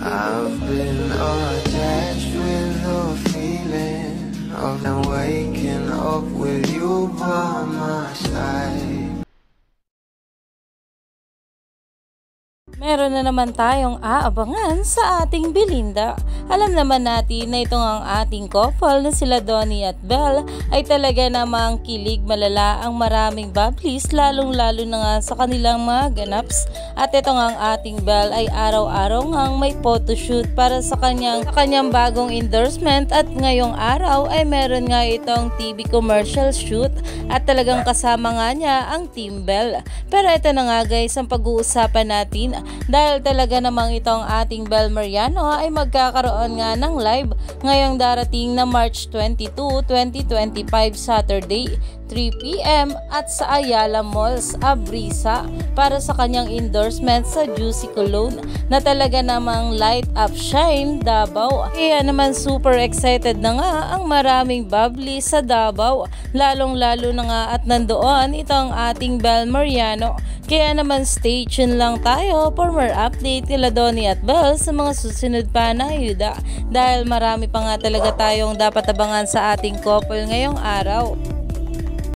I've been attached with the feeling of waking up with you by my side. Meron na naman tayong aabangan sa ating Belinda. Alam naman natin na itong ang ating couple na sila Donnie at Belle ay talaga namang kilig malala ang maraming bubblies, lalong lalo na nga sa kanilang mga ganaps. At itong ang ating Belle ay araw-araw ngang may photoshoot para sa kanyang bagong endorsement, at ngayong araw ay meron nga itong TV commercial shoot at talagang kasama nga niya ang Team Belle. Pero ito na nga guys ang pag-uusapan natin, dahil talaga namang itong ating Belle Mariano ay magkakaroon nga ng live ngayong darating na March 22, 2025 Saturday 3 PM at sa Ayala Malls, Abrisa, para sa kanyang endorsement sa Juicy Cologne na talaga namang light up shine Davao. Kaya naman super excited na nga ang maraming bubbly sa Davao, lalong lalo na nga at nandoon itong ating Belle Mariano. Kaya naman stay tuned lang tayo for more update nila Donnie at Belle sa mga susunod pa na ayuda, dahil marami pa nga talaga tayong dapat abangan sa ating couple ngayong araw.